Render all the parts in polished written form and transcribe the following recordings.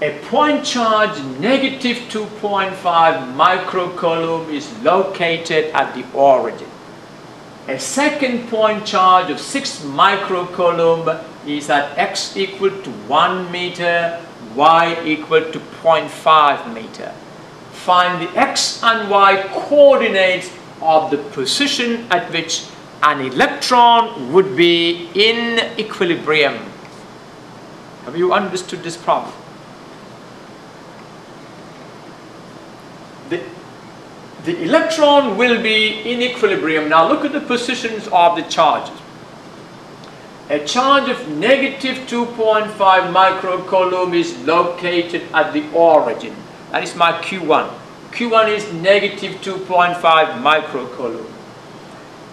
A point charge negative 2.5 microcoulomb is located at the origin. A second point charge of 6 microcoulomb is at x equal to 1 meter, y equal to 0.5 meter. Find the x and y coordinates of the position at which an electron would be in equilibrium. Have you understood this problem? The electron will be in equilibrium. Now look at the positions of the charges. A charge of negative 2.5 microcoulomb is located at the origin. That is my Q1. Q1 is negative 2.5 microcoulomb.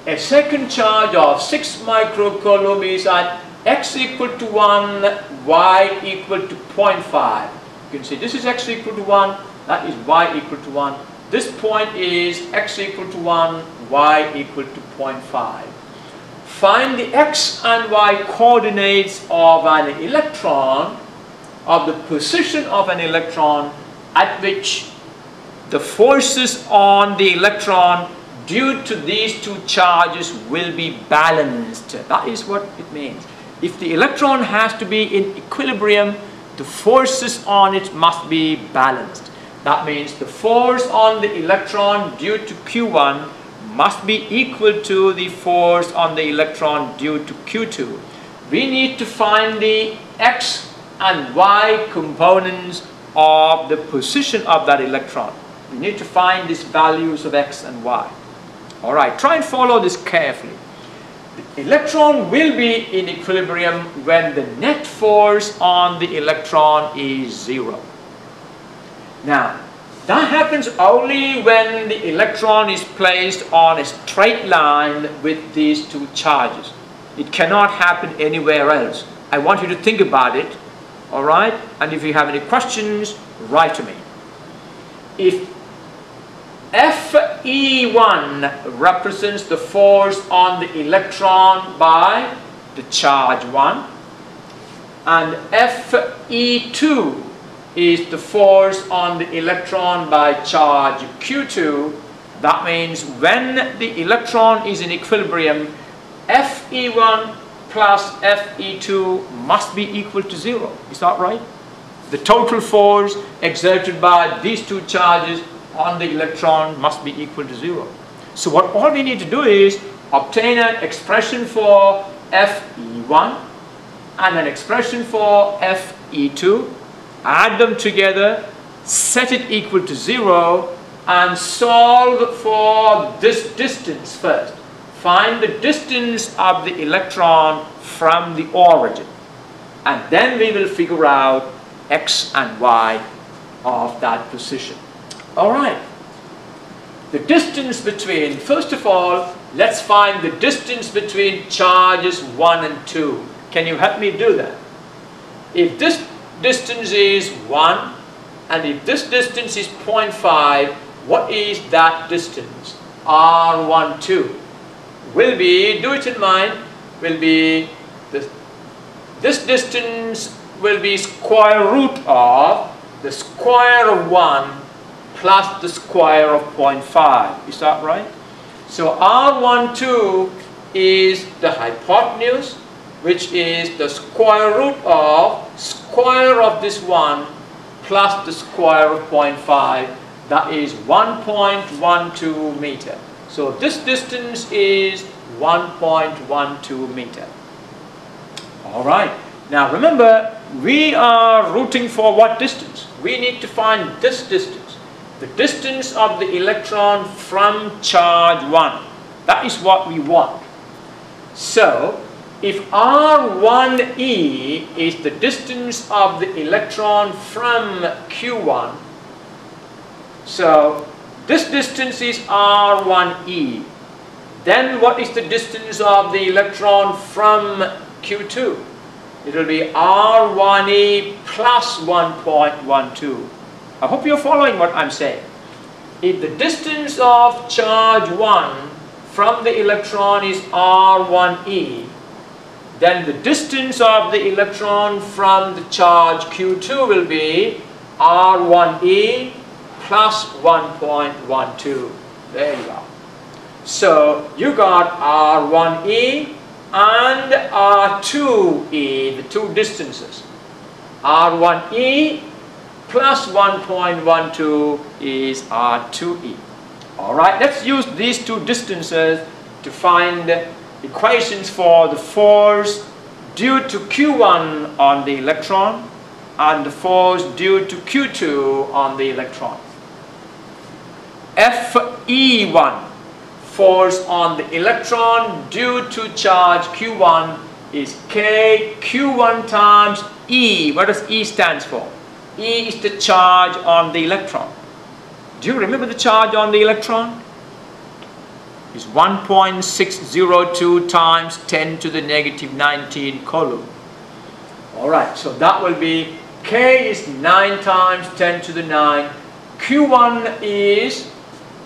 A second charge of 6 microcoulomb is at x equal to 1, y equal to 0.5. You can see this is x equal to 1, that is y equal to 1. This point is x equal to 1, y equal to 0.5. Find the x and y coordinates of an electron, of the position of an electron at which the forces on the electron due to these two charges will be balanced. That is what it means. If the electron has to be in equilibrium, the forces on it must be balanced. That means the force on the electron due to Q1 must be equal to the force on the electron due to Q2. We need to find the x and y components of the position of that electron. We need to find these values of x and y. Alright, try and follow this carefully. The electron will be in equilibrium when the net force on the electron is 0. Now, that happens only when the electron is placed on a straight line with these two charges. It cannot happen anywhere else. I want you to think about it, alright? And if you have any questions, write to me. If Fe1 represents the force on the electron by the charge 1, and Fe2 is the force on the electron by charge Q2, that means when the electron is in equilibrium, Fe1 plus Fe2 must be equal to 0. Is that right? The total force exerted by these two charges on the electron must be equal to 0. So all we need to do is obtain an expression for Fe1 and an expression for Fe2, add them together, set it equal to 0, and solve for this distance first. Find the distance of the electron from the origin, and then we will figure out x and y of that position. Alright, the distance between, first of all, let's find the distance between charges 1 and 2. Can you help me do that? If this distance is 1 and if this distance is 0.5, what is that distance? R12 will be, do it in mind, will be this distance will be square root of the square of 1 plus the square of 0.5. Is that right? So R12 is the hypotenuse, which is the square root of this 1 plus the square of 0.5. That is 1.12 meter. So this distance is 1.12 meter. Alright, now remember, we are rooting for what distance? We need to find this distance, the distance of the electron from charge 1. That is what we want. So if R1e is the distance of the electron from Q1, so this distance is R1e. Then what is the distance of the electron from Q2? It will be R1e plus 1.12. I hope you're following what I'm saying. If the distance of charge 1 from the electron is R1e, then the distance of the electron from the charge Q2 will be R1e plus 1.12. There you are. So you got R1e and R2e, the two distances. R1e plus 1.12 is R2e. Alright, let's use these two distances to find equations for the force due to Q1 on the electron and the force due to Q2 on the electron. Fe1, force on the electron due to charge Q1, is K1 times E. What does E stands for? E is the charge on the electron. Do you remember the charge on the electron? It's 1.602 times 10 to the negative 19 Coulomb. Alright, so that will be K is 9 times 10 to the 9. Q1 is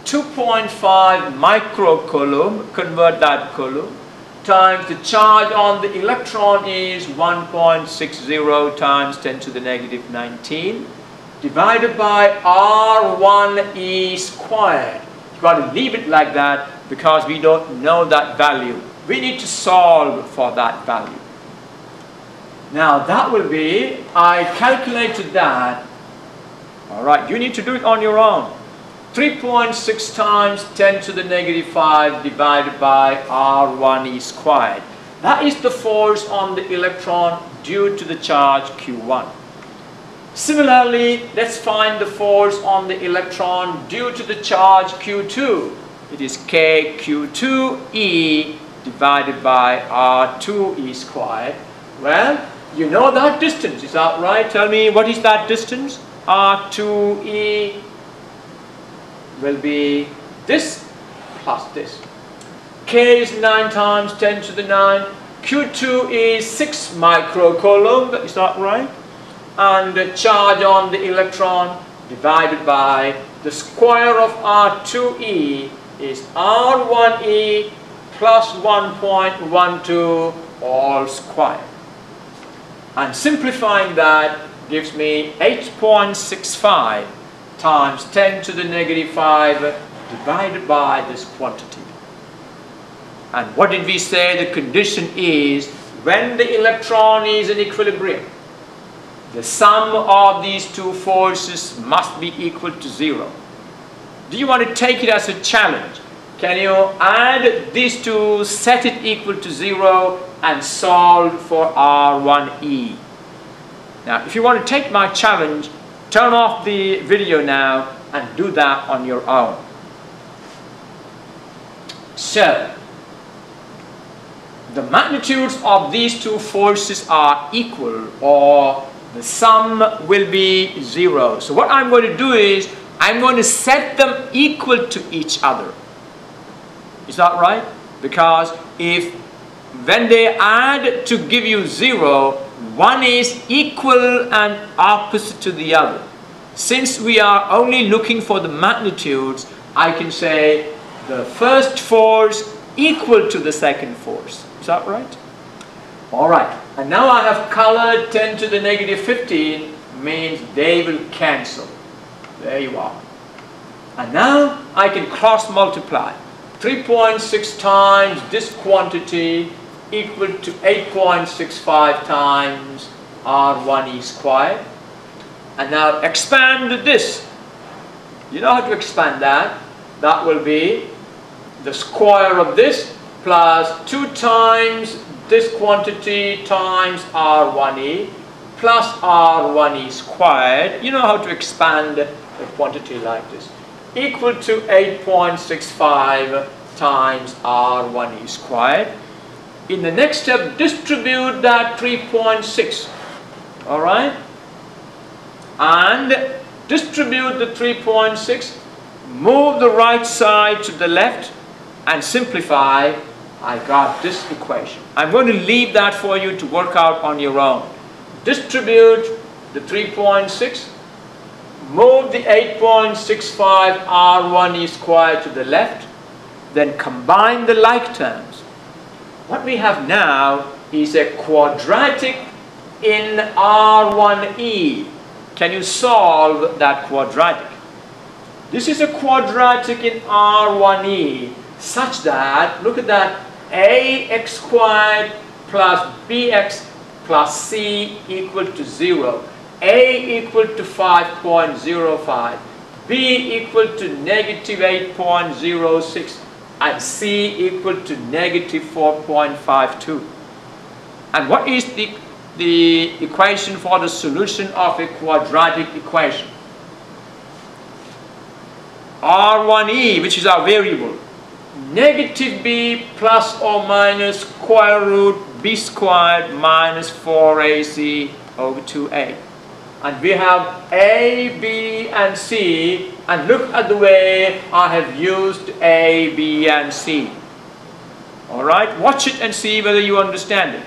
2.5 microcoulomb, convert that coulomb, times the charge on the electron is 1.60 times 10 to the negative 19, divided by R1e squared. You've got to leave it like that because we don't know that value. We need to solve for that value. Now that will be, I calculated that. Alright, you need to do it on your own. 3.6 times 10 to the negative 5 divided by R1e squared. That is the force on the electron due to the charge Q1. Similarly, let's find the force on the electron due to the charge Q2. It is KQ2e divided by R2e squared. Well, you know that distance, is that right? Tell me, what is that distance? R2e will be this plus this. K is 9 times 10 to the 9. Q2 is 6 microcoulomb, is that right? And the charge on the electron divided by the square of R2e is R1e plus 1.12 all squared. And simplifying that gives me 8.65 times 10 to the negative 5 divided by this quantity. And what did we say the condition is when the electron is in equilibrium? The sum of these two forces must be equal to 0. Do you want to take it as a challenge? Can you add these two, set it equal to 0 and solve for R1e? Now if you want to take my challenge, turn off the video now and do that on your own. So, the magnitudes of these two forces are equal, or the sum will be 0. So what I'm going to do is, I'm going to set them equal to each other. Is that right? Because when they add to give you 0, one is equal and opposite to the other. Since we are only looking for the magnitudes, I can say the first force equal to the second force. Is that right? Alright, and now I have colored 10 to the negative 15, means they will cancel. There you are. And now I can cross multiply. 3.6 times this quantity equal to 8.65 times R1e squared. And now expand this. You know how to expand that. That will be the square of this plus 2 times this quantity times R1e plus R1e squared. You know how to expand a quantity like this. Equal to 8.65 times R1e squared. In the next step, distribute that 3.6. Alright? And distribute the 3.6. Move the right side to the left and simplify. I got this equation. I'm going to leave that for you to work out on your own. Distribute the 3.6. Move the 8.65 R1e squared to the left. Then combine the like terms. What we have now is a quadratic in R1E. Can you solve that quadratic? This is a quadratic in R1E such that, look at that, ax squared plus bx plus c equal to 0. A equal to 5.05, B equal to negative 8.06, and C equal to negative 4.52. And what is the equation for the solution of a quadratic equation? R1E, which is our variable, negative b plus or minus square root b squared minus 4ac over 2a. And we have a, b and c, and look at the way I have used a, b and c. Alright, watch it and see whether you understand it.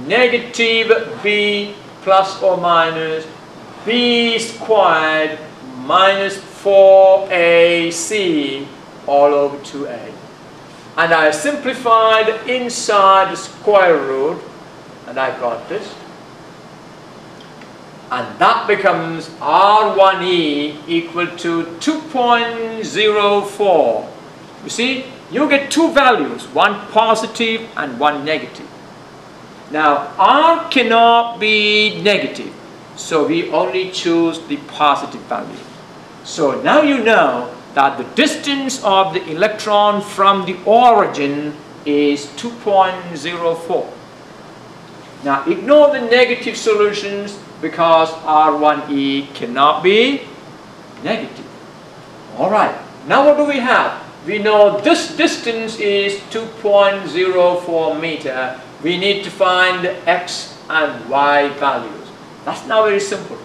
Negative b plus or minus b squared minus 4ac all over 2a. And I simplified inside the square root, and I got this. And that becomes R1E equal to 2.04. You see, you get two values, one positive and one negative. Now, R cannot be negative, so we only choose the positive value. So now you know that the distance of the electron from the origin is 2.04. Now ignore the negative solutions because R1E cannot be negative. Alright, now what do we have? We know this distance is 2.04 meter. We need to find x and y values. That's now very simple.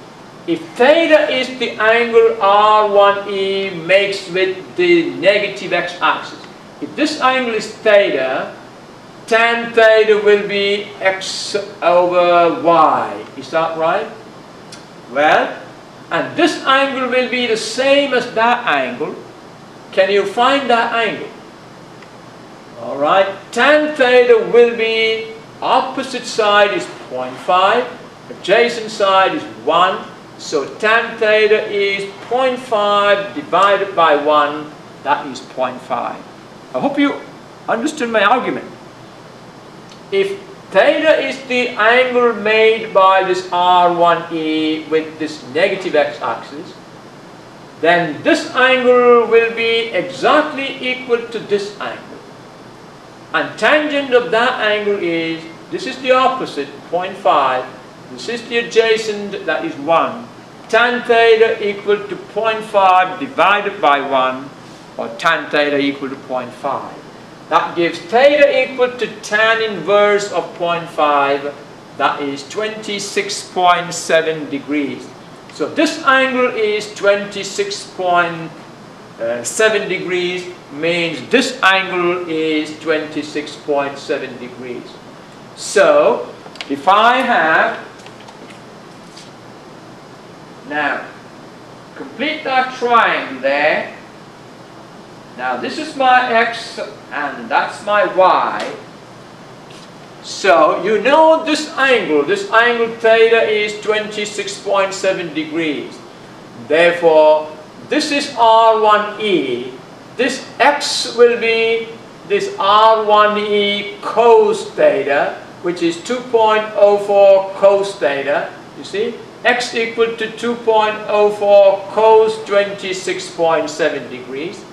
If theta is the angle R1E makes with the negative x-axis, if this angle is theta, tan theta will be x over y. Is that right? Well, and this angle will be the same as that angle. Can you find that angle? Alright, tan theta will be, opposite side is 0.5, adjacent side is 1. So tan theta is 0.5 divided by 1, that is 0.5. I hope you understood my argument. If theta is the angle made by this R1E with this negative x-axis, then this angle will be exactly equal to this angle. And tangent of that angle is, this is the opposite, 0.5. This is the adjacent, that is 1. Tan theta equal to 0.5 divided by 1, or tan theta equal to 0.5. That gives theta equal to tan inverse of 0.5, that is 26.7 degrees. So this angle is 26.7 degrees, means this angle is 26.7 degrees. So if I have, now complete that triangle there. Now this is my x and that's my y. So you know this angle theta is 26.7 degrees. Therefore this is R1E. This x will be this R1E cos theta, which is 2.04 cos theta. You see? X equal to 2.04 cos 26.7 degrees,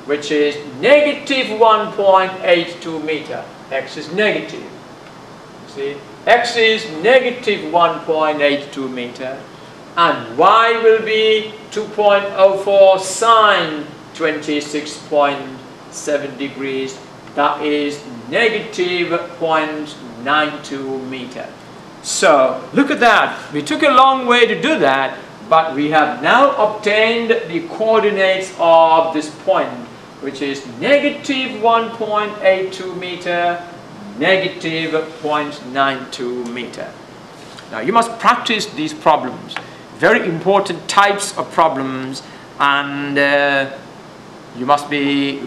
which is negative 1.82 meter. X is negative. You see, X is negative 1.82 meter, and Y will be 2.04 sine 26.7 degrees. That is negative 0.92 meter. So, look at that. We took a long way to do that, but we have now obtained the coordinates of this point, which is negative 1.82 meter, negative 0.92 meter. Now, you must practice these problems. Very important types of problems, and you must be,